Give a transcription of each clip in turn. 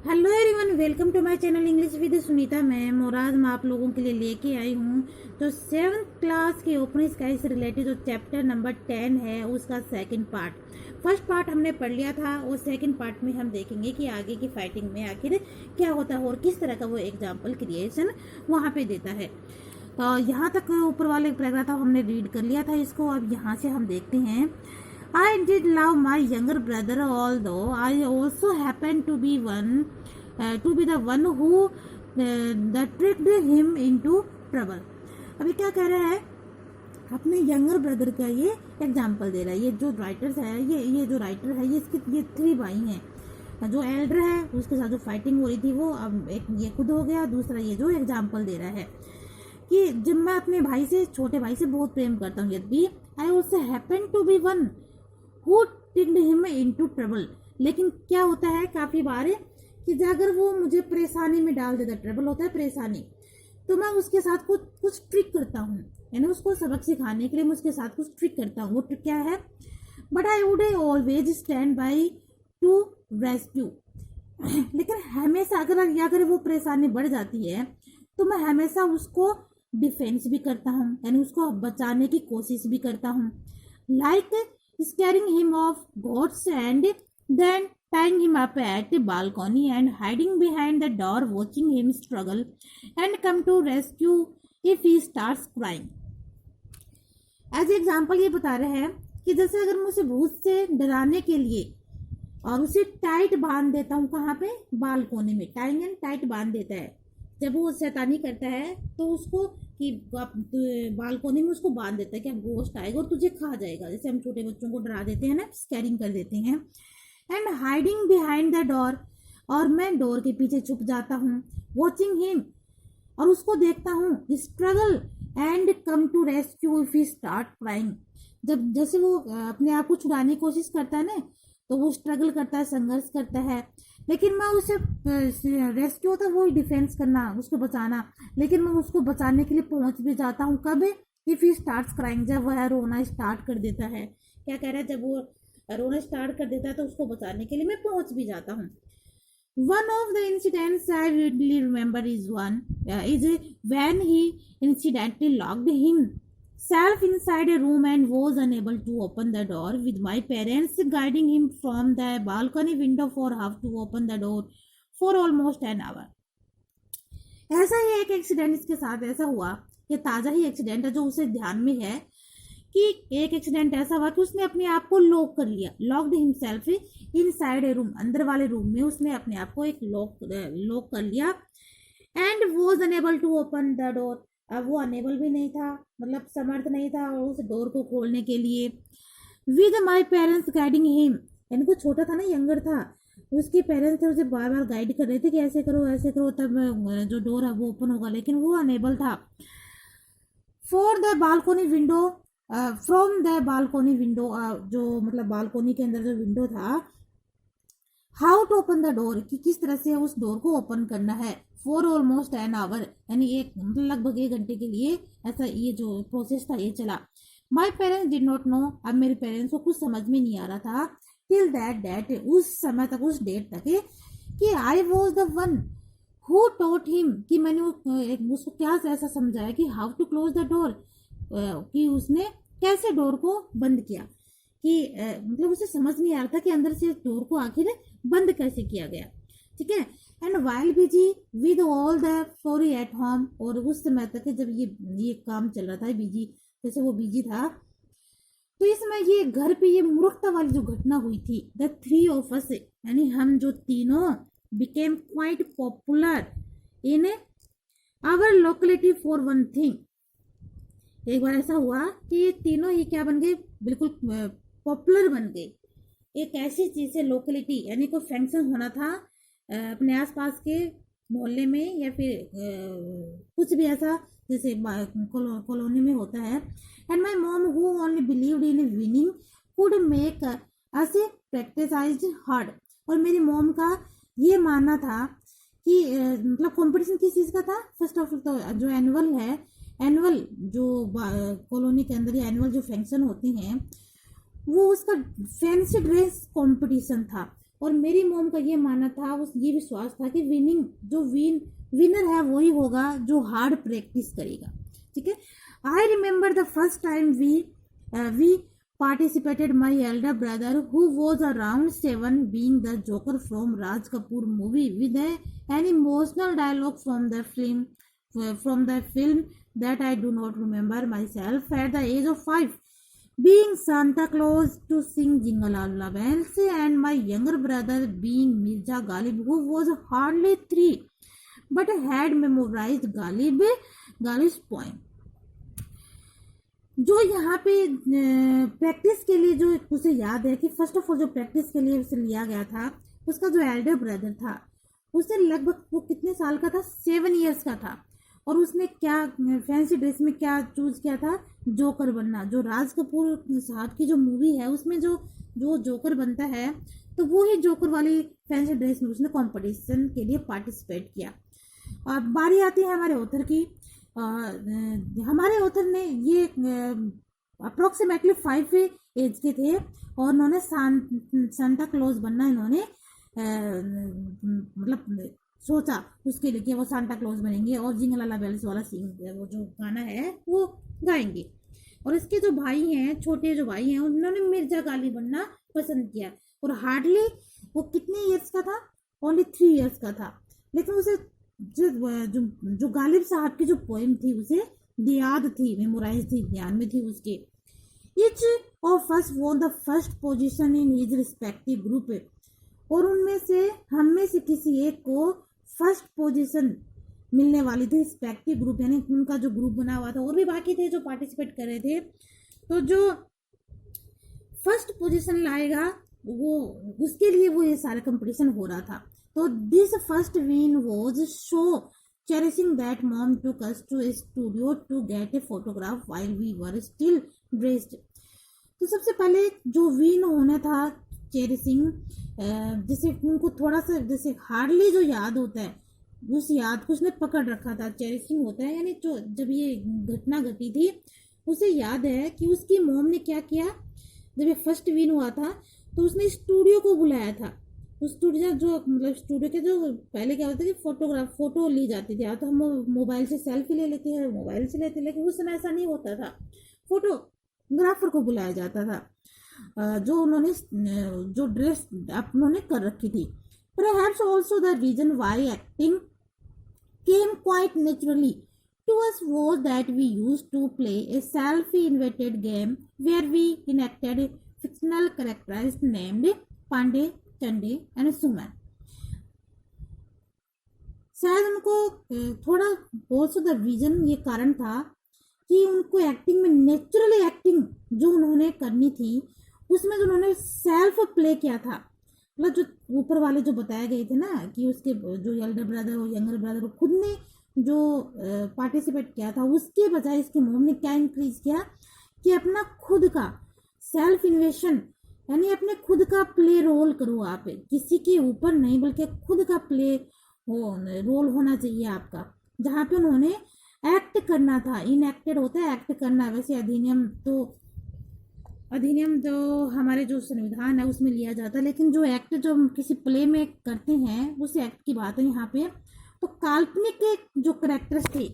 Hello everyone, welcome to my channel English with Sunita ma'am. और आज मैं आप लोगों के लिए लेके आई हूँ जो 7th क्लास के ओपन स्काई से रिलेटेड जो चैप्टर नंबर 10 है उसका सेकंड पार्ट। फर्स्ट पार्ट हमने पढ़ लिया था और सेकंड पार्ट में हम देखेंगे कि आगे की फाइटिंग में आखिर क्या होता है और किस तरह का वो एग्जाम्पल क्रिएशन वहाँ पे देता है। तो यहाँ तक ऊपर वाले पैराग्राफ हमने रीड कर लिया था इसको। अब यहाँ से हम देखते हैं। I did love my younger brother, although I also happened to be the one who that tricked him into trouble। अभी क्या कह रहा है, अपने यंगर ब्रदर का ये एग्जाम्पल दे रहा है। ये जो राइटर्स है, ये जो राइटर है, ये 3 भाई हैं। जो एल्डर है उसके साथ जो फाइटिंग हो रही थी वो अब एक ये खुद हो गया, दूसरा ये जो एग्जाम्पल दे रहा है कि जब मैं अपने भाई से, छोटे भाई से बहुत प्रेम करता हूँ, यदि I also happen to be one who ticked him into trouble। लेकिन क्या होता है काफी बार कि अगर वो मुझे परेशानी में डाल देता, ट्रबल होता है परेशानी, तो मैं उसके साथ कुछ ट्रिक करता हूँ, यानी उसको सबक सिखाने के लिए मैं उसके साथ कुछ ट्रिक करता हूँ। वो ट्रिक क्या है? But I would always stand by two rescue. लेकिन हमेशा अगर वो परेशानी बढ़ जाती है तो मैं हमेशा उसको डिफेंस भी करता हूँ, यानी उसको बचाने की कोशिश भी करता हूँ। Like scaring him of goats and then tying him up at the balcony and hiding behind the door, watching him struggle and come to rescue if he starts crying। As example ये बता रहे हैं कि जैसे अगर मैं उसे भूत से डराने के लिए और उसे टाइट बांध देता हूँ, कहाँ पे? बालकोनी में। टाइंग एंड टाइट बांध देता है। जब वो शैतानी करता है तो उसको कि बालकोनी में उसको बांध देता है कि अब गोश्त आएगा और तुझे खा जाएगा। जैसे हम छोटे बच्चों को डरा देते हैं ना, स्कैरिंग कर देते हैं। And hiding behind the door, और मैं डोर के पीछे छुप जाता हूँ। वॉचिंग हिम, और उसको देखता हूँ। Struggle and come to rescue if he start crying, जब जैसे वो अपने आप को छुड़ाने की कोशिश करता है ना, तो वो स्ट्रगल करता है, संघर्ष करता है। लेकिन मैं उसे रेस्क्यू होता है वो डिफेंस करना, उसको बचाना, लेकिन मैं उसको बचाने के लिए पहुंच भी जाता हूँ। कब? इफ ही स्टार्ट्स क्राइंग, जब वह रोना स्टार्ट कर देता है। क्या कह रहा है? जब वो रोना स्टार्ट कर देता है तो उसको बचाने के लिए मैं पहुंच भी जाता हूँ। One of the incidents I vividly remember is when he incidentally locked himself inside a room and was unable to open the door, with my parents guiding him from the balcony window for how to open the door for almost an hour। ऐसा ही एक accident इसके साथ ऐसा हुआ, ये ताज़ा ही accident है जो उसे ध्यान में है कि एक एक्सीडेंट ऐसा हुआ कि उसने अपने आप को लॉक कर लिया। Locked himself inside a room, अंदर वाले रूम में उसने अपने आप को एक लॉक कर लिया। And was unable to open the door, अब वो अनेबल भी नहीं था, मतलब समर्थ नहीं था उस डोर को खोलने के लिए। With my parents guiding him, यानी को छोटा था ना, यंगर था, उसके पेरेंट्स थे उसे बार बार गाइड कर रहे थे कि ऐसे करो तब जो डोर है वो ओपन होगा, लेकिन वो अनेबल था। For the balcony window, from the balcony window, जो मतलब बालकोनी के अंदर जो विंडो था। How to open the door, कि किस तरह से उस डोर को ओपन करना है। फॉर ऑलमोस्ट एन आवर, यानी एक लगभग 1 घंटे के लिए ऐसा ये जो प्रोसेस था ये चला। My parents did not know, अब मेरे पेरेंट्स को कुछ समझ में नहीं आ रहा था टिल दैट डेट, उस समय तक, उस डेट तक कि I was the one who taught him, कि मैंने उसको क्या ऐसा समझाया कि how to close the door, कि उसने कैसे डोर को बंद किया, कि मतलब उसे समझ नहीं आ रहा था कि अंदर से डोर को आखिर बंद कैसे किया गया। ठीक है। And while busy with all the fori at home, और उस समय तक जब ये काम चल रहा था, बिजी, जैसे वो बिजी था, तो इस समय ये घर पे ये मूर्खता वाली जो घटना हुई थी। द 3 of us, यानी हम जो तीनों, became quite popular in our locality for one thing. एक बार ऐसा हुआ कि ये तीनों ही क्या बन गए? बिल्कुल पॉपुलर बन गए एक ऐसी चीज से। लोकेलिटी यानी कोई फंक्शन होना था अपने आसपास के मोहल्ले में, या फिर कुछ भी ऐसा जैसे कॉलोनी में होता है। And my mom who only believed in winning could make us practise hard, और मेरी मॉम का ये मानना था कि मतलब कंपटीशन किस चीज़ का था? फर्स्ट ऑफ ऑल तो जो एनुअल जो कॉलोनी के अंदर एनुअल जो फंक्शन होते हैं वो उसका फैंसी ड्रेस कंपटीशन था। और मेरी मॉम का ये मानना था, उस ये विश्वास था कि विनर है वही होगा जो हार्ड प्रैक्टिस करेगा। ठीक है। I remember the first time we participated my elder brother who was around 7 being the Joker from Raj Kapoor movie with an emotional dialogue from the film that I do not remember myself at the age of 5 being Santa Claus to sing Jingle All the Bells and my younger brother being Mirza Ghalib who was hardly 3 but had memorized Ghalib's poem। जो यहाँ पे practice के लिए जो उसे याद है कि फर्स्ट ऑफ ऑल जो प्रैक्टिस के लिए उसे लिया गया था, उसका जो एल्डर ब्रदर था उसे लगभग वो कितने साल का था, 7 इयर्स का था। और उसने क्या फैंसी ड्रेस में क्या चूज किया था, जोकर बनना। जो राज कपूर साहब की जो मूवी है उसमें जो जोकर बनता है, तो वो ही जोकर वाली फैंसी ड्रेस में उसने कंपटीशन के लिए पार्टिसिपेट किया। अब बारी आती है हमारे ऑथर की। हमारे ऑथर ने ये अप्रोक्सीमेटली 5 एज के थे और उन्होंने सांता क्लॉज बनना इन्होंने मतलब सोचा उसके लिए कि वो सांता क्लॉज बनेंगे और जिंगल ऑल द बेल्स वाला वो जो गाना है वो गाएंगे। और इसके जो भाई हैं, छोटे जो भाई हैं, उन्होंने मिर्जा गालिब बनना पसंद किया। और हार्डली वो कितने ईयर्स का था, ओनली 3 इयर्स का था। लेकिन उसे जो गालिब साहब की जो पोएम थी उसे याद थी, मेमोराइज थी, ध्यान में थी उसके। Each of us won the first position in his respective group। और उनमें से हम में से किसी एक को फर्स्ट पोजीशन मिलने वाली थी, रिस्पेक्टिव ग्रुप, यानी उनका जो ग्रुप बना हुआ था। और भी बाकी थे जो पार्टिसिपेट कर रहे थे। तो जो फर्स्ट पोजीशन लाएगा वो उसके लिए वो ये सारा कंपटीशन हो रहा था। तो this first win was show cherishing that mom took us to a studio to get a photograph while we were still dressed। तो सबसे पहले जो विन होना था चेरिसिंग, जैसे उनको थोड़ा सा जैसे हार्डली जो याद होता है उस याद को उसने पकड़ रखा था। चेरिसिंग होता है यानी जो जब ये घटना घटी थी उसे याद है कि उसकी मॉम ने क्या किया। जब ये फर्स्ट विन हुआ था तो उसने स्टूडियो को बुलाया था। उस स्टूडियो जो मतलब स्टूडियो के जो पहले क्या होता है कि फोटो ली जाती थी। या तो हम मोबाइल से सेल्फी ले लेते हैं, मोबाइल से लेते, लेकिन उस समय ऐसा नहीं होता था, फोटोग्राफर को बुलाया जाता था जो उन्होंने जो ड्रेस उन्होंने कर रखी थी। Perhaps also the reason why acting came quite naturally to us was that we used to play a self-invented game where we enacted fictional characters named Pandey, Chande and Suman. शायद उनको थोड़ा ऑल्सो द रीजन ये कारण था कि उनको acting में naturally acting जो उन्होंने करनी थी उसमें जो उन्होंने सेल्फ प्ले किया था, मतलब जो ऊपर वाले जो बताए गए थे ना कि उसके जो एल्डर ब्रदर और यंगर ब्रदर खुद ने जो पार्टिसिपेट किया था, उसके बजाय इसके मॉम ने क्या इंक्रीज किया कि अपना खुद का सेल्फ इन्वेशन यानी अपने खुद का प्ले रोल करो। आप किसी के ऊपर नहीं बल्कि खुद का प्ले रोल होना चाहिए आपका, जहाँ पे उन्होंने एक्ट करना था। इनएक्टेड होता है एक्ट करना। वैसे अधिनियम तो हमारे जो संविधान है उसमें लिया जाता है, लेकिन जो एक्ट जो हम किसी प्ले में करते हैं उस एक्ट की बात है यहाँ पे। तो काल्पनिक जो करेक्टर्स थे,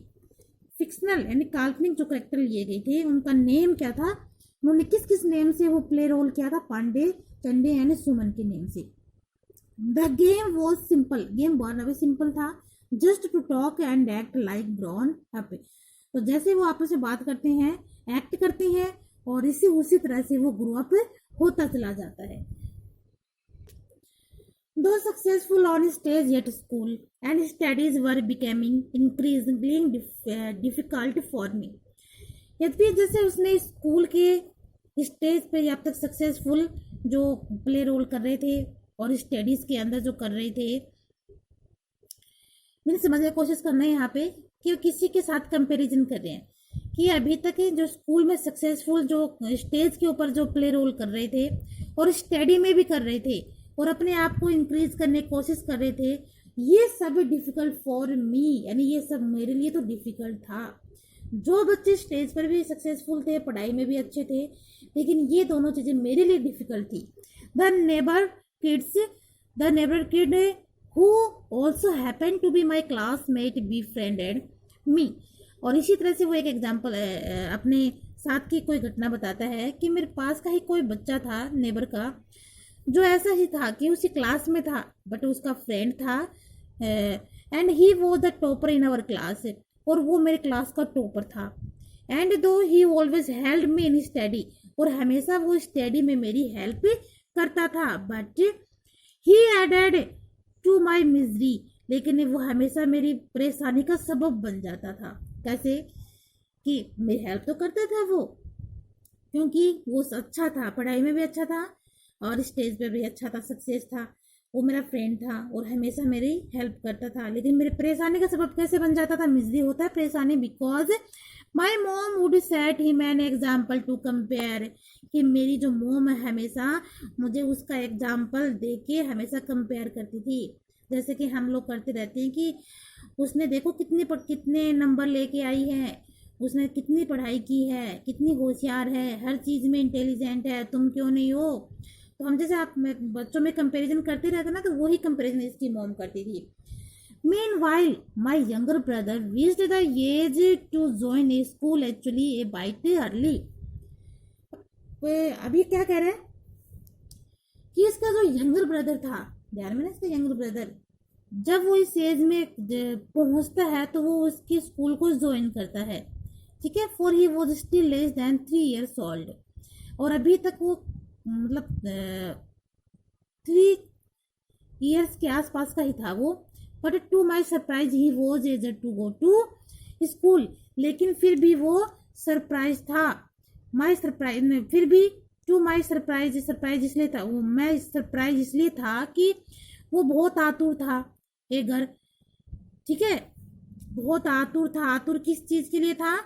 फिक्शनल यानी काल्पनिक जो करेक्टर लिए गए थे, उनका नेम क्या था, उन्होंने किस किस नेम से वो प्ले रोल किया था, पांडे, चंडे यानी सुमन के नेम से। The game was simple, game बहुत सिंपल था, just to talk and act like grown up. तो जैसे वो आपस में बात करते हैं, एक्ट करते हैं और उसी तरह से वो ग्रो अप होता चला जाता है। Though successful on stage, yet school and studies were becoming increasingly difficult for me। यद्यपि जैसे उसने स्कूल के स्टेज पे जब तक सक्सेसफुल जो प्ले रोल कर रहे थे और स्टडीज के अंदर जो कर रहे थे, मैंने समझने की कोशिश करना है यहाँ पे कि किसी के साथ कंपैरिजन कर रहे हैं कि अभी तक जो स्कूल में सक्सेसफुल जो स्टेज के ऊपर जो प्ले रोल कर रहे थे और स्टडी में भी कर रहे थे और अपने आप को इंक्रीज करने की कोशिश कर रहे थे, ये सब डिफिकल्ट फॉर मी, यानी ये सब मेरे लिए तो डिफिकल्ट था। जो बच्चे स्टेज पर भी सक्सेसफुल थे, पढ़ाई में भी अच्छे थे, लेकिन ये दोनों चीज़ें मेरे लिए डिफिकल्ट थी। The neighbour kids the neighbour kid who also happen to be my classmate befriended me. और इसी तरह से वो एक एग्जाम्पल अपने साथ की कोई घटना बताता है कि मेरे पास का ही कोई बच्चा था नेबर का, जो ऐसा ही था कि उसी क्लास में था बट उसका फ्रेंड था, and he was the topper in our class, और वो मेरे क्लास का टॉपर था। And though he always help me in study, और हमेशा वो स्टडी में मेरी हेल्प करता था, but he added to my misery, लेकिन वो हमेशा मेरी परेशानी का सबब बन जाता था। कैसे कि मेरी हेल्प तो करता था वो, क्योंकि वो अच्छा था, पढ़ाई में भी अच्छा था और स्टेज पे भी अच्छा था, सक्सेस था, वो मेरा फ्रेंड था और हमेशा मेरी हेल्प करता था, लेकिन मेरे परेशानी का सबब कैसे बन जाता था? मिजरी होता है परेशानी, because my mom would set him an example to compare, कि मेरी जो मोम है हमेशा मुझे उसका एग्जाम्पल दे के हमेशा कंपेयर करती थी। जैसे कि हम लोग करते रहते हैं कि उसने देखो कितने नंबर लेके आई है, उसने कितनी पढ़ाई की है, कितनी होशियार है, हर चीज़ में इंटेलिजेंट है, तुम क्यों नहीं हो? तो हम जैसे आप बच्चों में कंपैरिजन करते रहते ना, तो वही कंपैरिजन इसकी मॉम करती थी। Meanwhile, my younger brother reached the age to join a school actually a bit early. अभी क्या कह रहे हैं कि इसका जो यंगर ब्रदर था, ध्यान में ना, इसका यंगर ब्रदर जब वो इस एज में पहुंचता है तो वो उसकी स्कूल को ज्वाइन करता है, ठीक है। For he was still less than 3 years old, और अभी तक वो मतलब 3 years के आसपास का ही था वो। But to my surprise he was eager to go to school, लेकिन फिर भी वो सरप्राइज था। माई सरप्राइज फिर भी टू माई सरप्राइज इसलिए था, वो मैं सरप्राइज इसलिए था कि वो बहुत आतुर था ये घर, ठीक है, बहुत आतुर था। आतुर किस चीज के लिए था?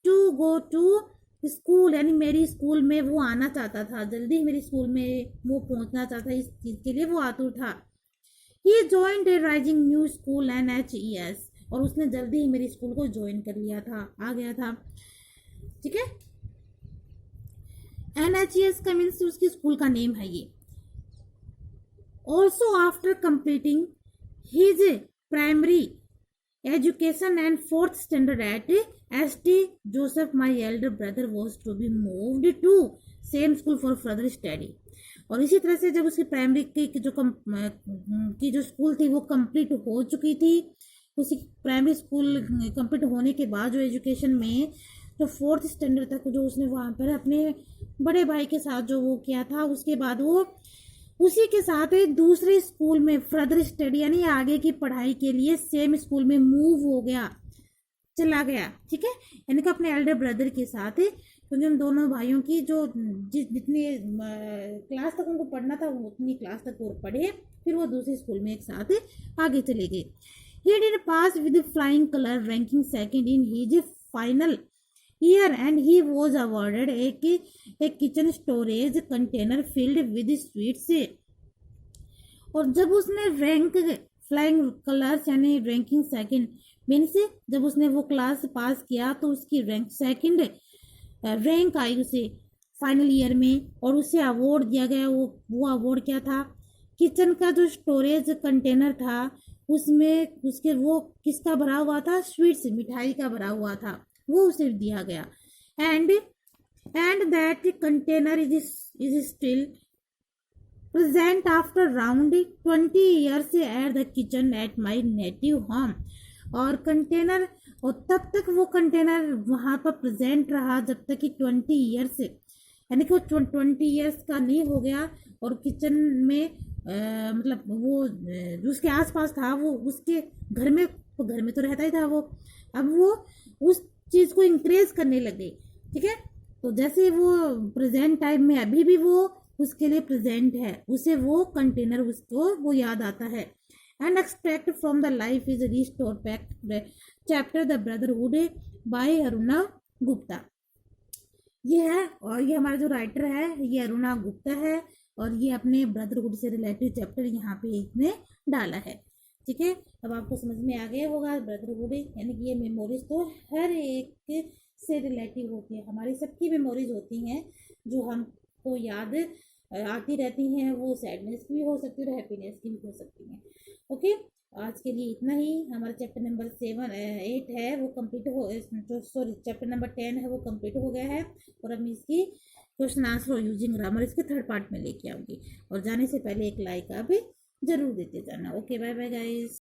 टू गो टू स्कूल, यानी मेरी स्कूल में वो आना चाहता था, जल्दी मेरी स्कूल में वो पहुंचना चाहता, इस चीज के लिए वो आतुर था। He joined a rising new school NHES, और उसने जल्दी ही मेरी स्कूल को ज्वाइन कर लिया था, आ गया था, ठीक है। NHES का मीन्स उसकी स्कूल का नेम है ये। Also after completing his primary education and 4th standard at ST Joseph, my elder brother was to be moved to same school for further study। और इसी तरह से जब उसकी प्राइमरी की जो स्कूल थी वो कंप्लीट हो चुकी थी, उसी प्राइमरी स्कूल कंप्लीट होने के बाद जो एजुकेशन में जो 4th स्टैंडर्ड तक जो उसने वहाँ पर अपने बड़े भाई के साथ जो वो किया था, उसके बाद वो उसी के साथ दूसरे स्कूल में फर्दर स्टडी यानी आगे की पढ़ाई के लिए सेम स्कूल में मूव हो गया, चला गया, ठीक है। यानी कि अपने एल्डर ब्रदर के साथ, क्योंकि उन दोनों भाइयों की जो जितनी क्लास तक उनको पढ़ना था उतनी क्लास तक वो पढ़े, फिर वो दूसरे स्कूल में एक साथ आगे चले गए। He did pass with flying colour, ranking second in his final year, and he was awarded एक kitchen storage container filled with sweets. और जब उसने रैंक फ्लाइंग कलर्स यानी रैंकिंग सेकंड मीन्स जब उसने वो क्लास पास किया तो उसकी रैंक सेकंड रैंक आई उसे फाइनल ईयर में, और उसे अवार्ड दिया गया। वो अवार्ड क्या था? किचन का जो स्टोरेज कंटेनर था उसमें उसके वो किसका भरा हुआ था? स्वीट्स, मिठाई का भरा हुआ था, वो उसे दिया गया। And that container is still present after round 20 years at the kitchen at my native home. और कंटेनर, और तब तक वो कंटेनर वहाँ पर प्रेजेंट रहा जब तक कि 20 years, यानी कि वो 20 years का नहीं हो गया, और किचन में मतलब वो उसके आसपास था, वो उसके घर में तो रहता ही था वो, अब वो उस चीज़ को इंक्रेज करने लगे, ठीक है। तो जैसे वो प्रेजेंट टाइम में अभी भी वो उसके लिए प्रेजेंट है, उसे वो कंटेनर उसको वो याद आता है। And expect from the life is restore pact chapter the brotherhood by Aruna Gupta. ये है, और ये हमारा जो राइटर है ये अरुणा गुप्ता है, और ये अपने ब्रदरहुड से रिलेटेड चैप्टर यहाँ पे इसने डाला है, ठीक है। अब आपको समझ में आ गया होगा ब्रदरहुड यानी कि ये मेमोरीज तो हर एक से रिलेटिव होती है, हमारी सबकी मेमोरीज होती हैं जो हमको याद आती रहती हैं, वो सैडनेस भी हो सकती है और हैप्पीनेस की भी हो सकती हैं। ओके, आज के लिए इतना ही। हमारा चैप्टर नंबर 8 है वो कंप्लीट हो, जो सॉरी चैप्टर नंबर 10 है वो कंप्लीट हो गया है। और अब इसकी क्वेश्चन आंसर और यूजिंग ग्रामर इसके थर्ड पार्ट में लेके आऊंगी। और जाने से पहले एक लाइक आप भी जरूर देते जाना। Okay, bye bye guys.